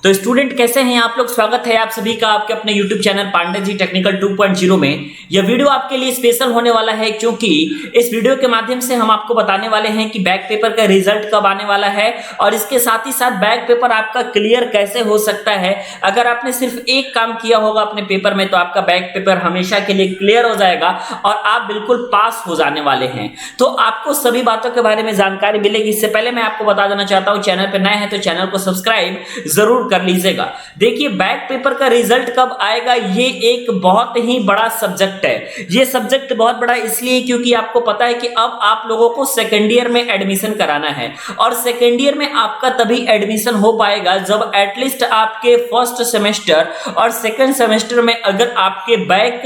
तो स्टूडेंट कैसे हैं आप लोग। स्वागत है आप सभी का आपके अपने YouTube channel Pandey ji technical 2.0 में। यह वीडियो आपके लिए स्पेशल होने वाला है क्योंकि इस वीडियो के माध्यम से हम आपको बताने वाले हैं कि बैक पेपर का रिजल्ट कब आने वाला है और इसके साथ ही साथ बैक पेपर आपका क्लियर कैसे हो सकता है। अगर आपने सिर्फ एक काम किया होगा अपने पेपर में तो आपका बैक पेपर हमेशा के लिए क्लियर हो जाएगा और आप बिल्कुल पास हो जाने वाले हैं। तो आपको सभी बातों के बारे में जानकारी मिलेगी। इससे पहले मैं आपको बता देना चाहता हूं, चैनल पर नए हैं तो चैनल को सब्सक्राइब जरूर कर लीजिएगा। देखिए बैक पेपर का रिजल्ट कब आएगा, ये एक बहुत ही बड़ा सब्जेक्ट है। ये सब्जेक्ट बहुत बड़ा इसलिए क्योंकि आपको पता है कि अब आप लोगों को सेकेंड ईयर में एडमिशन कराना है और सेकेंड ईयर में आपका तभी एडमिशन हो पाएगा जब एटलीस्ट आपके फर्स्ट सेमेस्टर और सेकेंड सेमेस्टर में अगर आपके बैक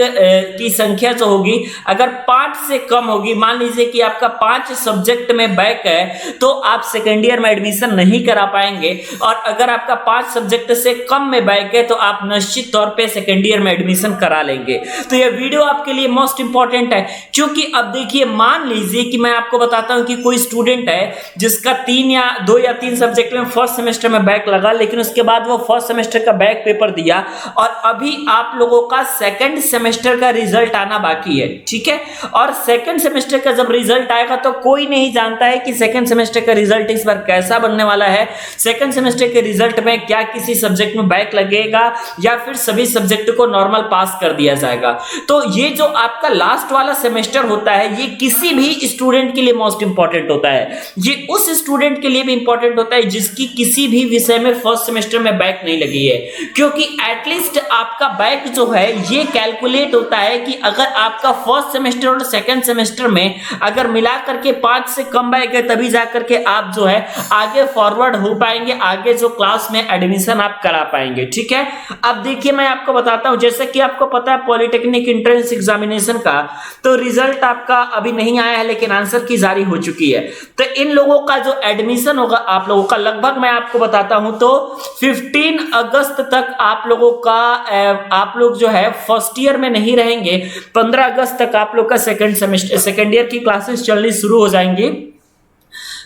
की संख्या जो होगी अगर 5 से कम होगी, मान लीजिए कि आपका 5 सब्जेक्ट में बैक है तो आप सेकेंड ईयर में एडमिशन नहीं करा पाएंगे और अगर आपका 5 सब्जेक्ट से कम में बैक है तो आप निश्चित तौर पे सेकेंड ईयर में एडमिशन करा लेंगे। तो यह वीडियो आपके लिए मोस्ट इंपॉर्टेंट है क्योंकि अब देखिए मान लीजिए कि मैं आपको बताता हूं कि कोई स्टूडेंट है जिसका 2 या 3 सब्जेक्ट में फर्स्ट सेमेस्टर में बैक लगा, लेकिन उसके बाद वो फर्स्ट सेमेस्टर का बैक पेपर दिया और अभी आप लोगों का सेकेंड सेमेस्टर का रिजल्ट आना बाकी है, ठीक है। और सेकेंड सेमेस्टर का जब रिजल्ट आएगा तो कोई नहीं जानता है कि सेकेंड सेमेस्टर का रिजल्ट इस बार कैसा बनने वाला है। सेकेंड सेमेस्टर के रिजल्ट में क्या किसी सब्जेक्ट में बैक लगेगा या फिर सभी सब्जेक्ट को नॉर्मल पास कर दिया जाएगा। तो ये जो आपका लास्ट वाला सेमेस्टर होता है ये किसी भी स्टूडेंट के लिए मोस्ट इंपॉर्टेंट होता है। ये उस स्टूडेंट के लिए भी इंपॉर्टेंट होता है जिसकी किसी भी विषय में फर्स्ट सेमेस्टर में बैक नहीं लगी है, क्योंकि एटलीस्ट आपका बैक जो है ये कैलकुलेट होता है कि अगर आपका फर्स्ट सेमेस्टर और सेकेंड सेमेस्टर में अगर मिला करके 5 से कम बैक है तभी जाकर के आप जो है आगे फॉरवर्ड हो पाएंगे, आगे जो क्लास में एडमिशन आप करा पाएंगे, ठीक है। अब देखिए मैं आपको बताता हूं, जैसे कि आपको पता है पॉलिटेक्निक एंट्रेंस एग्जामिनेशन का तो रिजल्ट आपका अभी नहीं आया है लेकिन आंसर की जारी हो चुकी है। तो इन लोगों का जो एडमिशन होगा आप लोगों का लगभग मैं आपको बताता हूं तो 15 अगस्त तक आप लोगों का आप लोग जो है फर्स्ट ईयर में नहीं रहेंगे। 15 अगस्त तक आप लोग का सेकेंड ईयर की क्लासेस चलनी शुरू हो जाएंगी,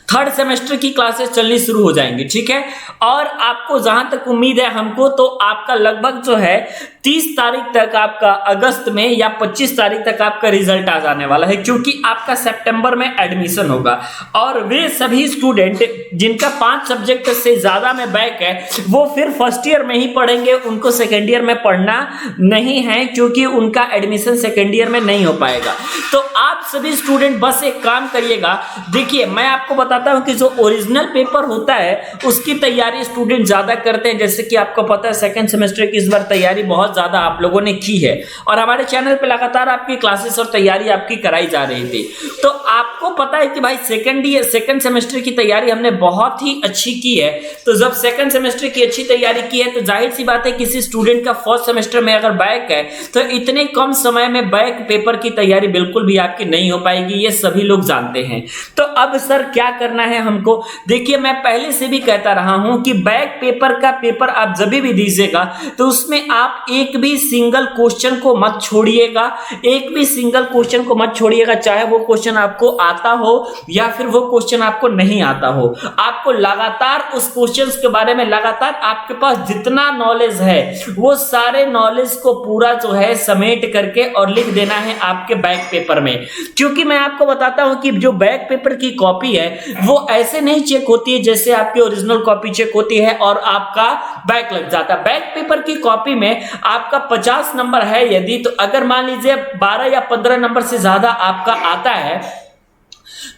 थर्ड सेमेस्टर की क्लासेस चलनी शुरू हो जाएंगी, ठीक है। और आपको जहां तक उम्मीद है हमको तो आपका लगभग जो है 30 तारीख तक आपका अगस्त में या 25 तारीख तक आपका रिजल्ट आ जाने वाला है क्योंकि आपका सितंबर में एडमिशन होगा। और वे सभी स्टूडेंट जिनका 5 सब्जेक्ट से ज्यादा में बैक है वो फिर फर्स्ट ईयर में ही पढ़ेंगे, उनको सेकेंड ईयर में पढ़ना नहीं है क्योंकि उनका एडमिशन सेकेंड ईयर में नहीं हो पाएगा। तो आप सभी स्टूडेंट बस एक काम करिएगा, देखिए मैं आपको बताता हूं कि जो ओरिजिनल पेपर होता है उसकी तैयारी स्टूडेंट ज्यादा करते हैं। जैसे कि आपको पता है सेकंड सेमेस्टर की इस बार तैयारी बहुत ज्यादा आप लोगों ने की है और हमारे चैनल पे लगातार आपकी क्लासेस और तैयारी आपकी कराई जा रही थी। तो आपको पता है कि भाई सेकंड सेमेस्टर की तैयारी हमने बहुत ही अच्छी की है। तो जब सेकंड सेमेस्टर की अच्छी तैयारी की है तो जाहिर सी बात है किसी स्टूडेंट का फर्स्ट सेमेस्टर में अगर बैक है तो इतने कम समय में बैक पेपर की तैयारी बिल्कुल भी आपकी नहीं हो पाएगी, ये सभी लोग जानते हैं। तो अब सर क्या करना है हमको, देखिए मैं पहले से भी कहता रहा हूं कि बैक पेपर का पेपर आप जब भी दीजिएगा तो उसमें आप एक भी सिंगल क्वेश्चन को मत छोड़िएगा, एक भी सिंगल क्वेश्चन को मत छोड़िएगा, चाहे वो क्वेश्चन आपको आता हो या फिर वो क्वेश्चन आपको नहीं आता हो। आपको लगातार उस क्वेश्चंस के बारे में लगातार आपके पास जितना नॉलेज है वो सारे नॉलेज को पूरा जो है समेट करके और लिख देना है आपके बैक पेपर में। क्योंकि मैं आपको बताता हूं कि जो बैक पेपर की कॉपी है वो ऐसे नहीं चेक होती है जैसे आपकी ओरिजिनल कॉपी चेक होती है और आपका बैक लग जाता है। बैक पेपर की कॉपी में आपका 50 नंबर है यदि, तो अगर मान लीजिए 12 या 15 नंबर से ज्यादा आपका आता है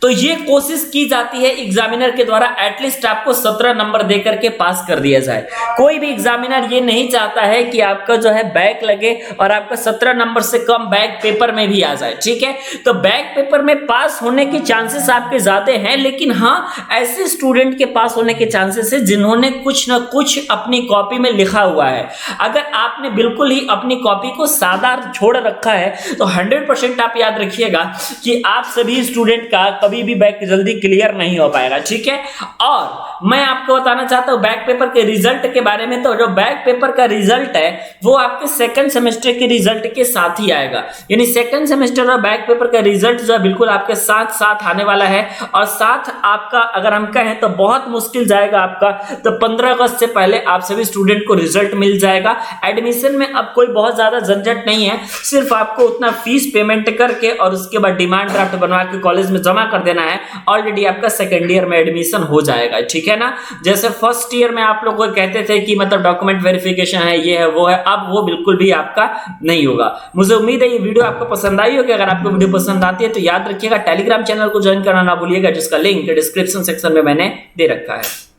तो ये कोशिश की जाती है एग्जामिनर के द्वारा एटलीस्ट आपको 17 नंबर देकर के पास कर दिया जाए। कोई भी एग्जामिनर ये नहीं चाहता है कि आपका जो है बैक लगे और आपका 17 नंबर से कम बैक पेपर में भी आ जाए, ठीक है। तो बैक पेपर में पास होने के चांसेस आपके ज्यादा हैं, लेकिन हाँ ऐसे स्टूडेंट के पास होने के चांसेस है जिन्होंने कुछ ना कुछ अपनी कॉपी में लिखा हुआ है। अगर आपने बिल्कुल ही अपनी कॉपी को सादा छोड़ रखा है तो 100% आप याद रखिएगा कि आप सभी स्टूडेंट का का कभी भी बैक जल्दी क्लियर नहीं हो पाएगा, ठीक है। और मैं आपको बताना चाहता हूं बैक पेपर के रिजल्ट के बारे में। तो जो बैक पेपर का रिजल्ट है वो आपके सेकंड सेमेस्टर के रिजल्ट के साथ ही आएगा, यानी सेकंड सेमेस्टर और बैक पेपर का रिजल्ट जो है बिल्कुल आपके साथ साथ आने वाला है। और साथ आपका अगर हम कहें तो बहुत मुश्किल जाएगा आपका, तो 15 अगस्त से पहले आप सभी स्टूडेंट को रिजल्ट मिल जाएगा। एडमिशन में अब कोई बहुत ज्यादा झंझट नहीं है, सिर्फ आपको उतना फीस पेमेंट करके और उसके बाद डिमांड ड्राफ्ट बनवा के कॉलेज में जमा कर देना है। ऑलरेडी आपका सेकेंड ईयर में एडमिशन हो जाएगा, ठीक है ना। जैसे फर्स्ट ईयर में आप लोग को कहते थे कि मतलब डॉक्यूमेंट वेरिफिकेशन है, ये है वो है, अब वो बिल्कुल भी आपका नहीं होगा। मुझे उम्मीद है ये वीडियो आपको पसंद आई होगी। अगर आपको वीडियो पसंद आती है तो याद रखिएगा टेलीग्राम चैनल को ज्वाइन करना ना भूलिएगा, जिसका लिंक डिस्क्रिप्शन सेक्शन में मैंने दे रखा है।